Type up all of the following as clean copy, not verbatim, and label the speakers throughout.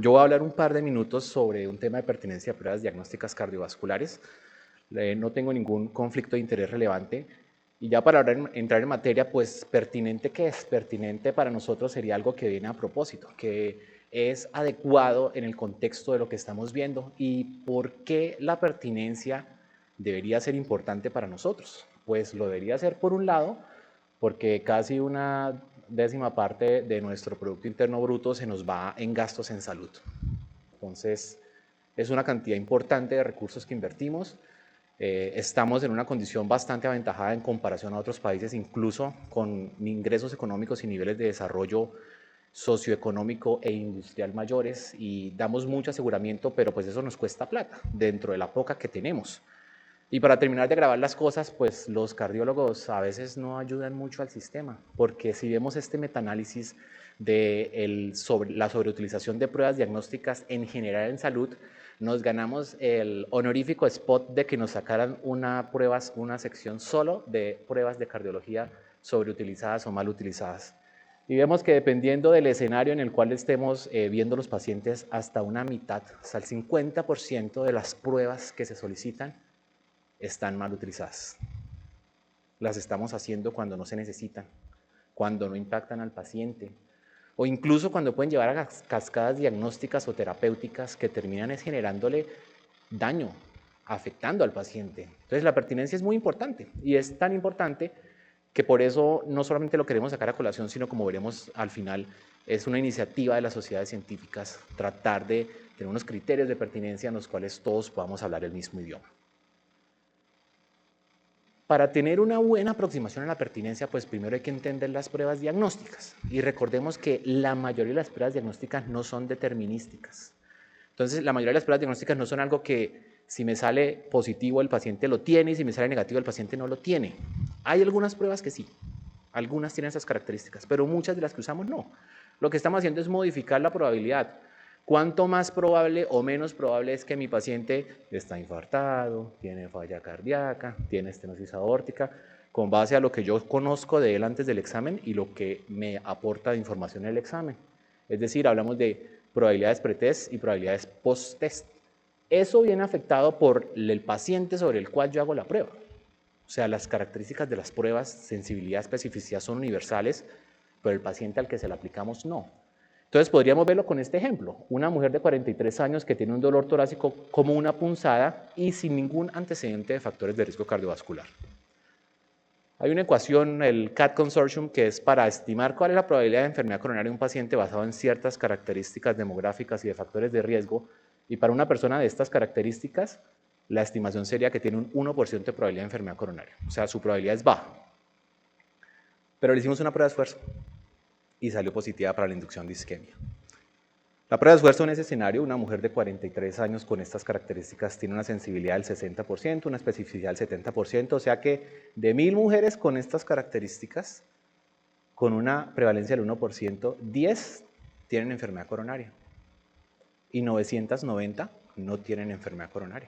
Speaker 1: Yo voy a hablar un par de minutos sobre un tema de pertinencia de pruebas diagnósticas cardiovasculares. No tengo ningún conflicto de interés relevante. Y ya para entrar en materia, pues pertinente, ¿qué es? Pertinente para nosotros sería algo que viene a propósito, que es adecuado en el contexto de lo que estamos viendo. ¿Y por qué la pertinencia debería ser importante para nosotros? Pues lo debería ser por un lado, porque casi una décima parte de nuestro Producto Interno Bruto se nos va en gastos en salud. Entonces, es una cantidad importante de recursos que invertimos. Estamos en una condición bastante aventajada en comparación a otros países, incluso con ingresos económicos y niveles de desarrollo socioeconómico e industrial mayores, y damos mucho aseguramiento, pero pues eso nos cuesta plata dentro de la poca que tenemos. Y para terminar de grabar las cosas, pues los cardiólogos a veces no ayudan mucho al sistema, porque si vemos este metaanálisis de la sobreutilización de pruebas diagnósticas en general en salud, nos ganamos el honorífico spot de que nos sacaran una sección solo de pruebas de cardiología sobreutilizadas o mal utilizadas. Y vemos que dependiendo del escenario en el cual estemos viendo los pacientes, hasta una mitad, hasta el 50% de las pruebas que se solicitan están mal utilizadas. Las estamos haciendo cuando no se necesitan, cuando no impactan al paciente, o incluso cuando pueden llevar a cascadas diagnósticas o terapéuticas que terminan generándole daño, afectando al paciente. Entonces la pertinencia es muy importante, y es tan importante que por eso no solamente lo queremos sacar a colación, sino, como veremos al final, es una iniciativa de las sociedades científicas tratar de tener unos criterios de pertinencia en los cuales todos podamos hablar el mismo idioma. Para tener una buena aproximación a la pertinencia, pues primero hay que entender las pruebas diagnósticas. Y recordemos que la mayoría de las pruebas diagnósticas no son determinísticas. Entonces, la mayoría de las pruebas diagnósticas no son algo que si me sale positivo el paciente lo tiene y si me sale negativo el paciente no lo tiene. Hay algunas pruebas que sí, algunas tienen esas características, pero muchas de las que usamos no. Lo que estamos haciendo es modificar la probabilidad. ¿Cuánto más probable o menos probable es que mi paciente está infartado, tiene falla cardíaca, tiene estenosis aórtica, con base a lo que yo conozco de él antes del examen y lo que me aporta de información el examen? Es decir, hablamos de probabilidades pretest y probabilidades post-test. Eso viene afectado por el paciente sobre el cual yo hago la prueba. O sea, las características de las pruebas, sensibilidad, especificidad, son universales, pero el paciente al que se la aplicamos no. Entonces podríamos verlo con este ejemplo. Una mujer de 43 años que tiene un dolor torácico como una punzada y sin ningún antecedente de factores de riesgo cardiovascular. Hay una ecuación, el CAT Consortium, que es para estimar cuál es la probabilidad de enfermedad coronaria de un paciente basado en ciertas características demográficas y de factores de riesgo. Y para una persona de estas características, la estimación sería que tiene un 1% de probabilidad de enfermedad coronaria. O sea, su probabilidad es baja. Pero le hicimos una prueba de esfuerzo y salió positiva para la inducción de isquemia. La prueba de esfuerzo en ese escenario, una mujer de 43 años con estas características tiene una sensibilidad del 60%, una especificidad del 70%, o sea que de 1000 mujeres con estas características, con una prevalencia del 1%, 10 tienen enfermedad coronaria y 990 no tienen enfermedad coronaria.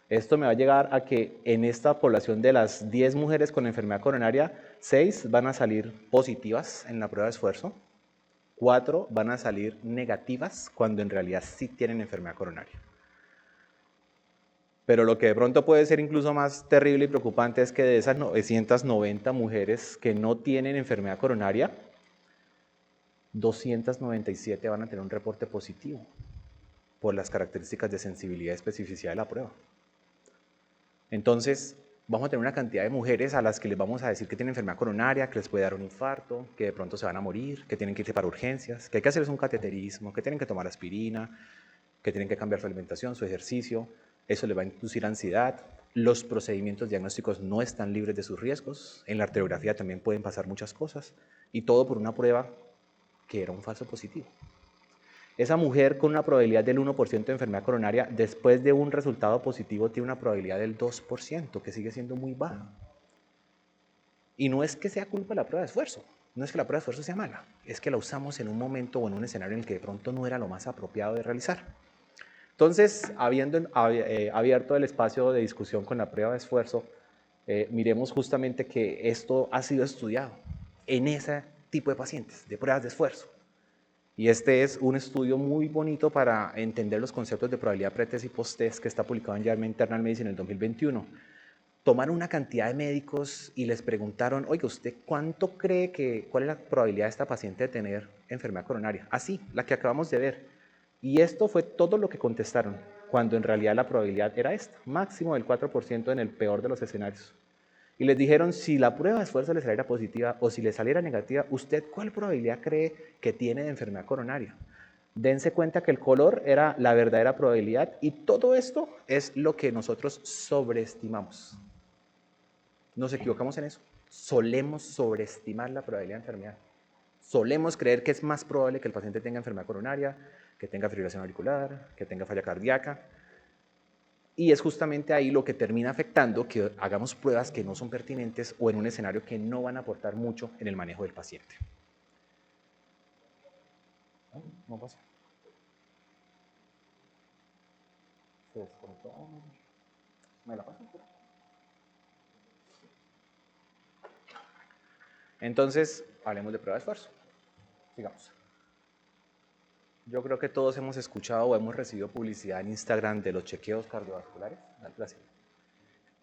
Speaker 1: Esto me va a llegar a que en esta población de las 10 mujeres con enfermedad coronaria, 6 van a salir positivas en la prueba de esfuerzo, 4 van a salir negativas cuando en realidad sí tienen enfermedad coronaria. Pero lo que de pronto puede ser incluso más terrible y preocupante es que de esas 990 mujeres que no tienen enfermedad coronaria, 297 van a tener un reporte positivo por las características de sensibilidad y especificidad de la prueba. Entonces, vamos a tener una cantidad de mujeres a las que les vamos a decir que tienen enfermedad coronaria, que les puede dar un infarto, que de pronto se van a morir, que tienen que irse para urgencias, que hay que hacerles un cateterismo, que tienen que tomar aspirina, que tienen que cambiar su alimentación, su ejercicio. Eso les va a inducir ansiedad. Los procedimientos diagnósticos no están libres de sus riesgos. En la arteriografía también pueden pasar muchas cosas. Y todo por una prueba que era un falso positivo. Esa mujer con una probabilidad del 1% de enfermedad coronaria, después de un resultado positivo, tiene una probabilidad del 2%, que sigue siendo muy baja. Y no es que sea culpa de la prueba de esfuerzo, no es que la prueba de esfuerzo sea mala, es que la usamos en un momento o en un escenario en el que de pronto no era lo más apropiado de realizar. Entonces, habiendo abierto el espacio de discusión con la prueba de esfuerzo, miremos justamente que esto ha sido estudiado en ese tipo de pacientes, de pruebas de esfuerzo. Y este es un estudio muy bonito para entender los conceptos de probabilidad pretest y posttest que está publicado en JAMA Internal Medicine en el 2021. Tomaron una cantidad de médicos y les preguntaron, oiga, ¿usted cuánto cree cuál es la probabilidad de esta paciente de tener enfermedad coronaria? Así, la que acabamos de ver. Y esto fue todo lo que contestaron, cuando en realidad la probabilidad era esta, máximo del 4% en el peor de los escenarios. Y les dijeron, si la prueba de esfuerzo le saliera positiva o si le saliera negativa, ¿usted cuál probabilidad cree que tiene de enfermedad coronaria? Dense cuenta que el color era la verdadera probabilidad y todo esto es lo que nosotros sobreestimamos. Nos equivocamos en eso. Solemos sobreestimar la probabilidad de enfermedad. Solemos creer que es más probable que el paciente tenga enfermedad coronaria, que tenga fibrilación auricular, que tenga falla cardíaca. Y es justamente ahí lo que termina afectando que hagamos pruebas que no son pertinentes o en un escenario que no van a aportar mucho en el manejo del paciente. No pasa. Se desconectó. ¿Me la paso? Entonces, hablemos de prueba de esfuerzo. Sigamos. Yo creo que todos hemos escuchado o hemos recibido publicidad en Instagram de los chequeos cardiovasculares.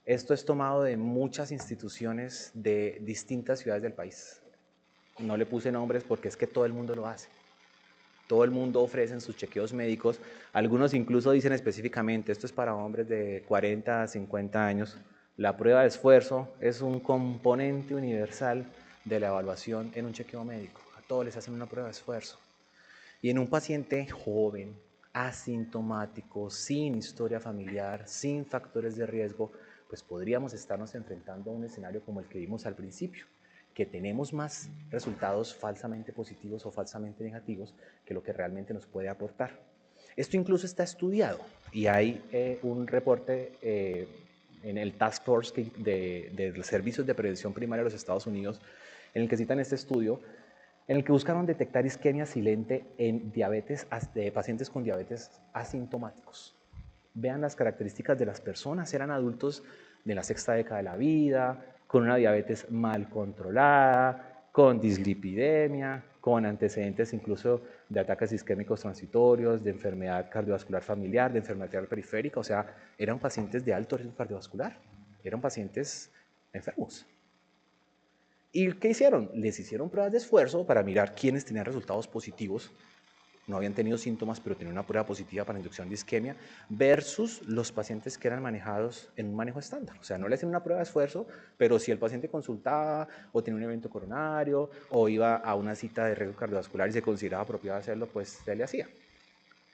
Speaker 1: Esto es tomado de muchas instituciones de distintas ciudades del país. No le puse nombres porque es que todo el mundo lo hace. Todo el mundo ofrece sus chequeos médicos. Algunos incluso dicen específicamente, esto es para hombres de 40 a 50 años. La prueba de esfuerzo es un componente universal de la evaluación en un chequeo médico. A todos les hacen una prueba de esfuerzo. Y en un paciente joven, asintomático, sin historia familiar, sin factores de riesgo, pues podríamos estarnos enfrentando a un escenario como el que vimos al principio, que tenemos más resultados falsamente positivos o falsamente negativos que lo que realmente nos puede aportar. Esto incluso está estudiado y hay un reporte en el Task Force de los Servicios de Prevención Primaria de los Estados Unidos en el que citan este estudio en el que buscaron detectar isquemia silente en pacientes con diabetes asintomáticos. Vean las características de las personas, eran adultos de la sexta década de la vida, con una diabetes mal controlada, con dislipidemia, con antecedentes incluso de ataques isquémicos transitorios, de enfermedad cardiovascular familiar, de enfermedad periférica, o sea, eran pacientes de alto riesgo cardiovascular, eran pacientes enfermos. ¿Y qué hicieron? Les hicieron pruebas de esfuerzo para mirar quiénes tenían resultados positivos, no habían tenido síntomas, pero tenían una prueba positiva para inducción de isquemia, versus los pacientes que eran manejados en un manejo estándar. O sea, no le hacían una prueba de esfuerzo, pero si el paciente consultaba o tenía un evento coronario o iba a una cita de riesgo cardiovascular y se consideraba apropiado hacerlo, pues se le hacía.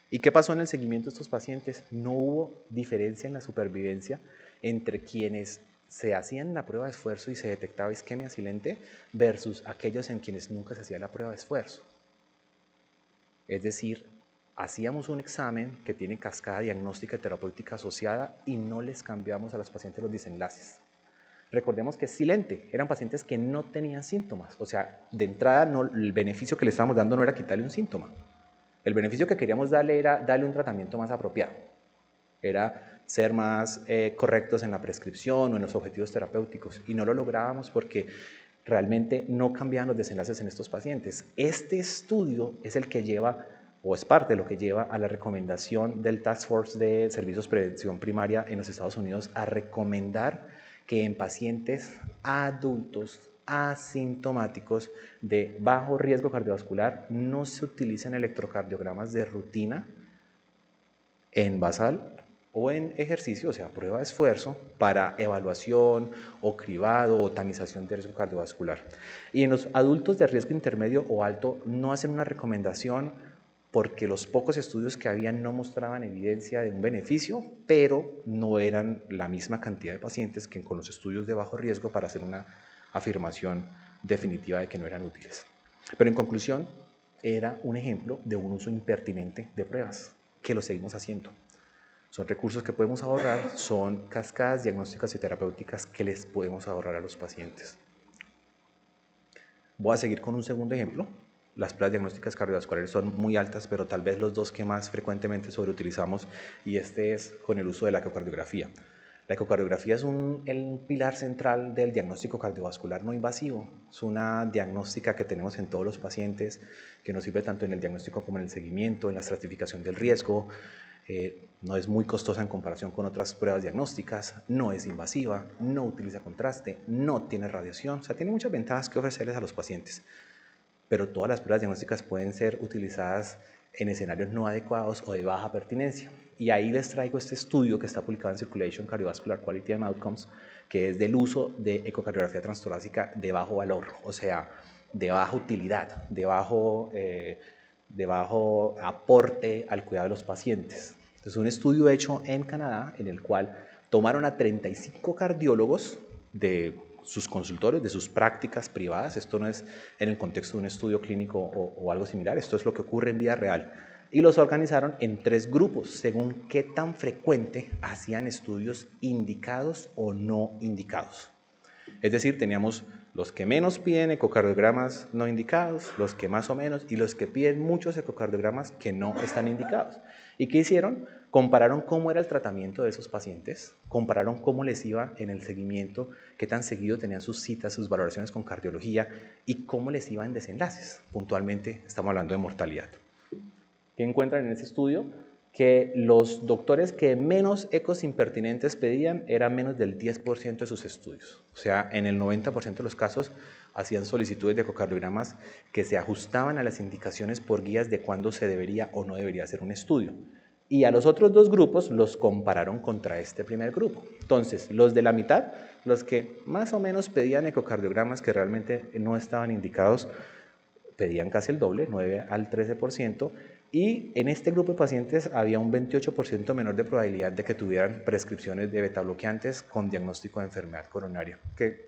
Speaker 1: ¿Y qué pasó en el seguimiento de estos pacientes? No hubo diferencia en la supervivencia entre quienes se hacían la prueba de esfuerzo y se detectaba isquemia silente versus aquellos en quienes nunca se hacía la prueba de esfuerzo. Es decir, hacíamos un examen que tiene cascada diagnóstica y terapéutica asociada y no les cambiamos a los pacientes los desenlaces. Recordemos que es silente, eran pacientes que no tenían síntomas, o sea, de entrada el beneficio que le estábamos dando no era quitarle un síntoma. El beneficio que queríamos darle era darle un tratamiento más apropiado, era ser más correctos en la prescripción o en los objetivos terapéuticos y no lo lográbamos porque realmente no cambiaban los desenlaces en estos pacientes. Este estudio es el que lleva, o es parte de lo que lleva a la recomendación del Task Force de Servicios de Prevención Primaria en los Estados Unidos a recomendar que en pacientes adultos asintomáticos de bajo riesgo cardiovascular no se utilicen electrocardiogramas de rutina en basal o en ejercicio, o sea, prueba de esfuerzo, para evaluación o cribado o tamización de riesgo cardiovascular. Y en los adultos de riesgo intermedio o alto no hacen una recomendación porque los pocos estudios que habían no mostraban evidencia de un beneficio, pero no eran la misma cantidad de pacientes que con los estudios de bajo riesgo para hacer una afirmación definitiva de que no eran útiles. Pero en conclusión, era un ejemplo de un uso impertinente de pruebas, que lo seguimos haciendo. Son recursos que podemos ahorrar, son cascadas diagnósticas y terapéuticas que les podemos ahorrar a los pacientes. Voy a seguir con un segundo ejemplo. Las pruebas diagnósticas cardiovasculares son muy altas, pero tal vez los dos que más frecuentemente sobreutilizamos, y este es con el uso de la ecocardiografía. La ecocardiografía es el pilar central del diagnóstico cardiovascular no invasivo. Es una diagnóstica que tenemos en todos los pacientes, que nos sirve tanto en el diagnóstico como en el seguimiento, en la estratificación del riesgo. No es muy costosa en comparación con otras pruebas diagnósticas, no es invasiva, no utiliza contraste, no tiene radiación, o sea, tiene muchas ventajas que ofrecerles a los pacientes. Pero todas las pruebas diagnósticas pueden ser utilizadas en escenarios no adecuados o de baja pertinencia. Y ahí les traigo este estudio que está publicado en Circulation Cardiovascular Quality and Outcomes, que es del uso de ecocardiografía transtorácica de bajo valor, o sea, de baja utilidad, de bajo aporte al cuidado de los pacientes. Entonces, un estudio hecho en Canadá en el cual tomaron a 35 cardiólogos de sus consultorios, de sus prácticas privadas. Esto no es en el contexto de un estudio clínico o algo similar, esto es lo que ocurre en vida real. Y los organizaron en 3 grupos, según qué tan frecuente hacían estudios indicados o no indicados. Es decir, teníamos los que menos piden ecocardiogramas no indicados, los que más o menos, y los que piden muchos ecocardiogramas que no están indicados. ¿Y qué hicieron? Compararon cómo era el tratamiento de esos pacientes, compararon cómo les iba en el seguimiento, qué tan seguido tenían sus citas, sus valoraciones con cardiología y cómo les iba en desenlaces. Puntualmente estamos hablando de mortalidad. ¿Qué encuentran en ese estudio? Que los doctores que menos ecos impertinentes pedían eran menos del 10% de sus estudios. O sea, en el 90% de los casos hacían solicitudes de ecocardiogramas que se ajustaban a las indicaciones por guías de cuándo se debería o no debería hacer un estudio. Y a los otros 2 grupos los compararon contra este primer grupo. Entonces, los de la mitad, los que más o menos pedían ecocardiogramas que realmente no estaban indicados, pedían casi el doble, 9 al 13%, y en este grupo de pacientes había un 28% menor de probabilidad de que tuvieran prescripciones de betabloqueantes con diagnóstico de enfermedad coronaria, que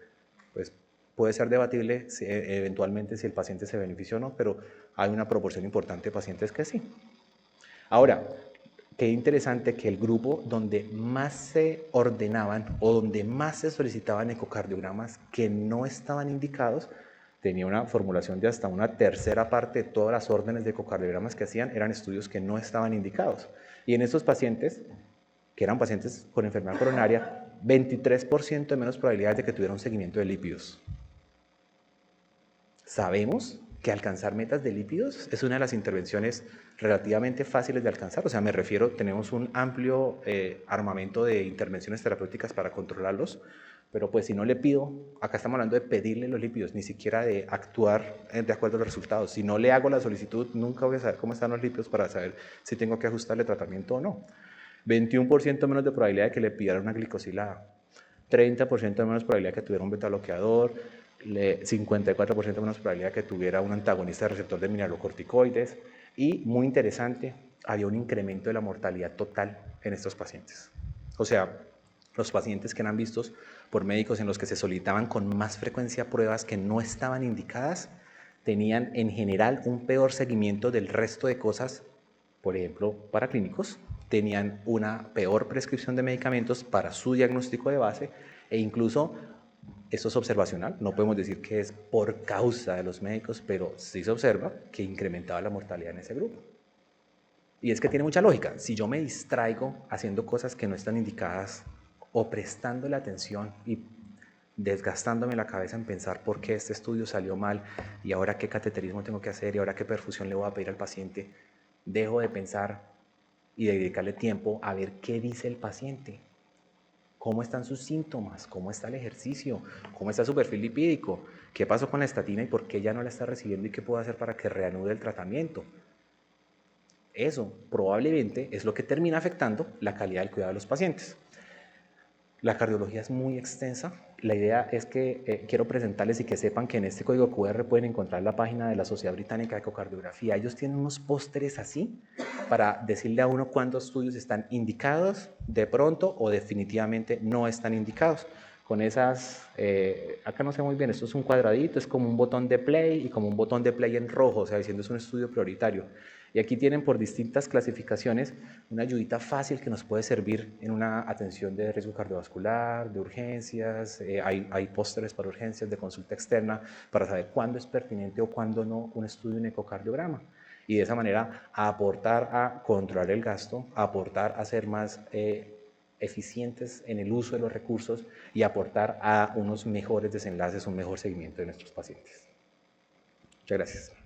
Speaker 1: pues, puede ser debatible eventualmente si el paciente se benefició o no, pero hay una proporción importante de pacientes que sí. Ahora, qué interesante que el grupo donde más se ordenaban o donde más se solicitaban ecocardiogramas que no estaban indicados tenía una formulación de hasta una tercera parte de todas las órdenes de ecocardiogramas que hacían eran estudios que no estaban indicados. Y en estos pacientes, que eran pacientes con enfermedad coronaria, 23% de menos probabilidades de que tuviera un seguimiento de lípidos. Sabemos que alcanzar metas de lípidos es una de las intervenciones relativamente fáciles de alcanzar, o sea, me refiero, tenemos un amplio armamento de intervenciones terapéuticas para controlarlos, pero pues si no le pido, acá estamos hablando de pedirle los lípidos, ni siquiera de actuar de acuerdo a los resultados. Si no le hago la solicitud, nunca voy a saber cómo están los lípidos para saber si tengo que ajustarle tratamiento o no. 21% menos de probabilidad de que le pidieran una glicosilada, 30% menos probabilidad de que tuviera un beta bloqueador, 54% menos probabilidad de que tuviera un antagonista de receptor de mineralocorticoides y, muy interesante, había un incremento de la mortalidad total en estos pacientes. O sea, los pacientes que eran vistos por médicos en los que se solicitaban con más frecuencia pruebas que no estaban indicadas, tenían en general un peor seguimiento del resto de cosas, por ejemplo, para clínicos, tenían una peor prescripción de medicamentos para su diagnóstico de base e incluso, esto es observacional, no podemos decir que es por causa de los médicos, pero sí se observa que incrementaba la mortalidad en ese grupo. Y es que tiene mucha lógica. Si yo me distraigo haciendo cosas que no están indicadas o prestándole atención y desgastándome la cabeza en pensar por qué este estudio salió mal y ahora qué cateterismo tengo que hacer y ahora qué perfusión le voy a pedir al paciente, dejo de pensar y de dedicarle tiempo a ver qué dice el paciente, cómo están sus síntomas, cómo está el ejercicio, cómo está su perfil lipídico, qué pasó con la estatina y por qué ya no la está recibiendo y qué puedo hacer para que reanude el tratamiento. Eso probablemente es lo que termina afectando la calidad del cuidado de los pacientes. La cardiología es muy extensa. La idea es que quiero presentarles y que sepan que en este código QR pueden encontrar la página de la Sociedad Británica de Ecocardiografía. Ellos tienen unos pósteres así para decirle a uno cuántos estudios están indicados de pronto o definitivamente no están indicados. Con esas, acá no sé muy bien, esto es un cuadradito, es como un botón de play y como un botón de play en rojo, o sea, diciendo es un estudio prioritario. Y aquí tienen por distintas clasificaciones una ayudita fácil que nos puede servir en una atención de riesgo cardiovascular, de urgencias, hay pósteres para urgencias, de consulta externa, para saber cuándo es pertinente o cuándo no un estudio en ecocardiograma. Y de esa manera aportar a controlar el gasto, aportar a ser más eficientes en el uso de los recursos y aportar a unos mejores desenlaces, un mejor seguimiento de nuestros pacientes. Muchas gracias.